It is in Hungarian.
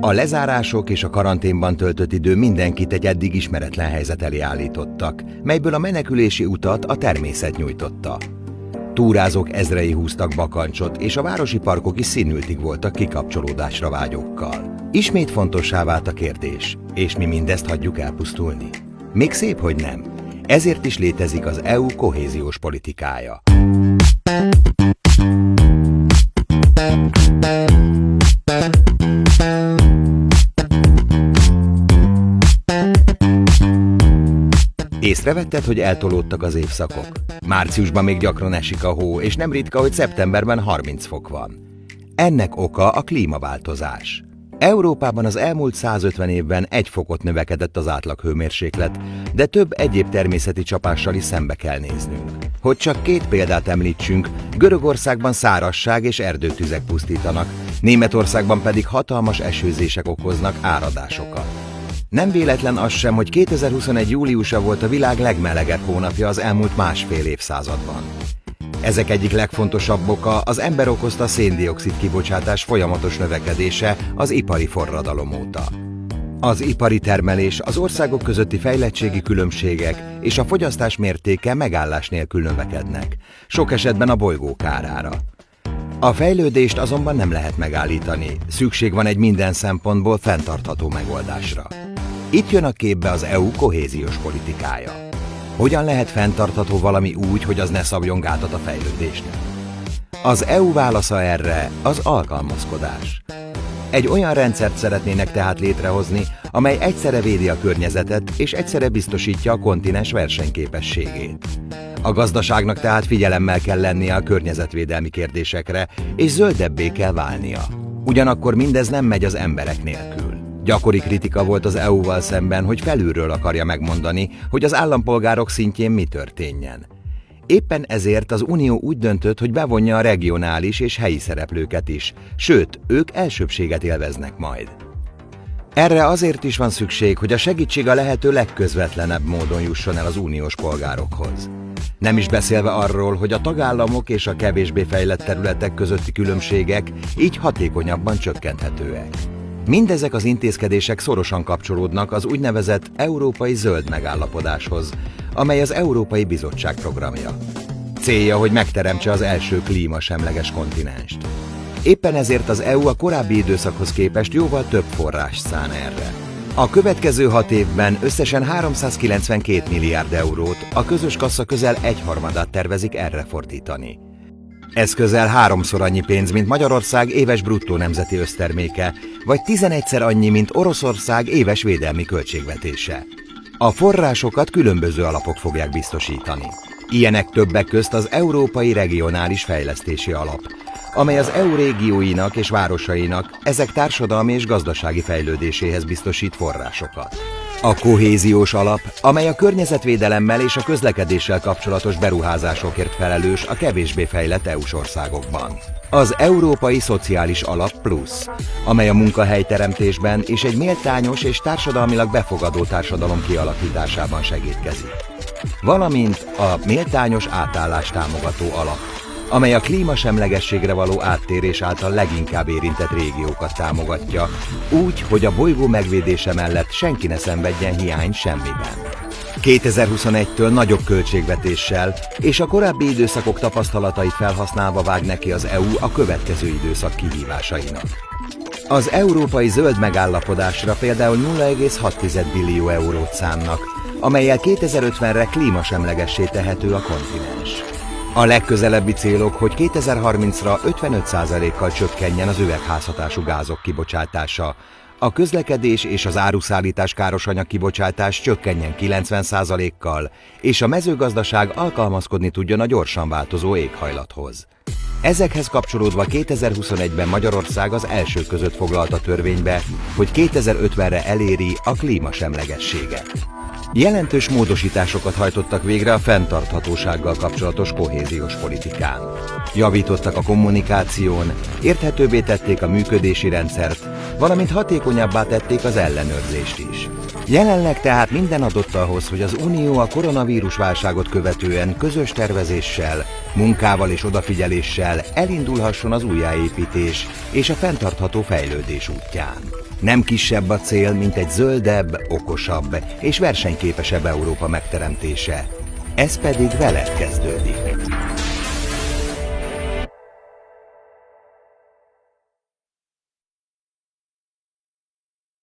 A lezárások és a karanténban töltött idő mindenkit egy eddig ismeretlen helyzet elé állítottak, melyből a menekülési utat a természet nyújtotta. Túrázók ezrei húztak bakancsot, és a városi parkok is színültig voltak kikapcsolódásra vágyókkal. Ismét fontossá vált a kérdés, és mi mindezt hagyjuk elpusztulni. Még szép, hogy nem. Ezért is létezik az EU kohéziós politikája. Észrevetted, hogy eltolódtak az évszakok? Márciusban még gyakran esik a hó, és nem ritka, hogy szeptemberben 30 fok van. Ennek oka a klímaváltozás. Európában az elmúlt 150 évben 1 fokot növekedett az átlaghőmérséklet, de több egyéb természeti csapással is szembe kell néznünk. Hogy csak 2 példát említsünk, Görögországban szárazság és erdőtüzek pusztítanak, Németországban pedig hatalmas esőzések okoznak áradásokat. Nem véletlen az sem, hogy 2021. júliusa volt a világ legmelegebb hónapja az elmúlt másfél évszázadban. Ezek egyik legfontosabb oka az ember okozta szén-dioxid kibocsátás folyamatos növekedése az ipari forradalom óta. Az ipari termelés, az országok közötti fejlettségi különbségek és a fogyasztás mértéke megállás nélkül növekednek, sok esetben a bolygó kárára. A fejlődést azonban nem lehet megállítani, szükség van egy minden szempontból fenntartható megoldásra. Itt jön a képbe az EU kohéziós politikája. Hogyan lehet fenntartható valami úgy, hogy az ne szabjon gátat a fejlődésnek? Az EU válasza erre az alkalmazkodás. Egy olyan rendszert szeretnének tehát létrehozni, amely egyszerre védi a környezetet és egyszerre biztosítja a kontinens versenyképességét. A gazdaságnak tehát figyelemmel kell lennie a környezetvédelmi kérdésekre, és zöldebbé kell válnia. Ugyanakkor mindez nem megy az emberek nélkül. Gyakori kritika volt az EU-val szemben, hogy felülről akarja megmondani, hogy az állampolgárok szintjén mi történjen. Éppen ezért az Unió úgy döntött, hogy bevonja a regionális és helyi szereplőket is, sőt, ők elsőbbséget élveznek majd. Erre azért is van szükség, hogy a segítség a lehető legközvetlenebb módon jusson el az uniós polgárokhoz. Nem is beszélve arról, hogy a tagállamok és a kevésbé fejlett területek közötti különbségek így hatékonyabban csökkenthetőek. Mindezek az intézkedések szorosan kapcsolódnak az úgynevezett Európai Zöld Megállapodáshoz, amely az Európai Bizottság programja. Célja, hogy megteremtse az első klímasemleges kontinenst. Éppen ezért az EU a korábbi időszakhoz képest jóval több forrást szán erre. A következő 6 évben összesen 392 milliárd eurót, a közös kassa közel 1/3 tervezik erre fordítani. Ez közel 3-szor annyi pénz, mint Magyarország éves bruttó nemzeti összterméke, vagy 11-szer annyi, mint Oroszország éves védelmi költségvetése. A forrásokat különböző alapok fogják biztosítani. Ilyenek többek közt az Európai Regionális Fejlesztési Alap, amely az EU régióinak és városainak ezek társadalmi és gazdasági fejlődéséhez biztosít forrásokat. A kohéziós alap, amely a környezetvédelemmel és a közlekedéssel kapcsolatos beruházásokért felelős a kevésbé fejlett EU-s országokban. Az Európai Szociális Alap Plusz, amely a munkahelyteremtésben és egy méltányos és társadalmilag befogadó társadalom kialakításában segítkezik. Valamint a Méltányos Átállás Támogató Alap, amely a klímasemlegességre való áttérés által leginkább érintett régiókat támogatja, úgy, hogy a bolygó megvédése mellett senki ne szenvedjen hiány semmiben. 2021-től nagyobb költségvetéssel és a korábbi időszakok tapasztalatait felhasználva vág neki az EU a következő időszak kihívásainak. Az Európai Zöld Megállapodásra például 0,6 billió eurót szánnak, amellyel 2050-re klímasemlegessé tehető a kontinens. A legközelebbi célok, hogy 2030-ra 55%-kal csökkenjen az üvegházhatású gázok kibocsátása, a közlekedés és az áruszállítás károsanyag kibocsátás csökkenjen 90%-kal, és a mezőgazdaság alkalmazkodni tudjon a gyorsan változó éghajlathoz. Ezekhez kapcsolódva 2021-ben Magyarország az első között foglalta törvénybe, hogy 2050-re eléri a klímasemlegességet. Jelentős módosításokat hajtottak végre a fenntarthatósággal kapcsolatos kohéziós politikán. Javítottak a kommunikáción, érthetőbbé tették a működési rendszert, valamint hatékonyabbá tették az ellenőrzést is. Jelenleg tehát minden adott ahhoz, hogy az Unió a koronavírus válságot követően közös tervezéssel, munkával és odafigyeléssel elindulhasson az újjáépítés és a fenntartható fejlődés útján. Nem kisebb a cél, mint egy zöldebb, okosabb és versenyképesebb Európa megteremtése. Ez pedig veled kezdődik.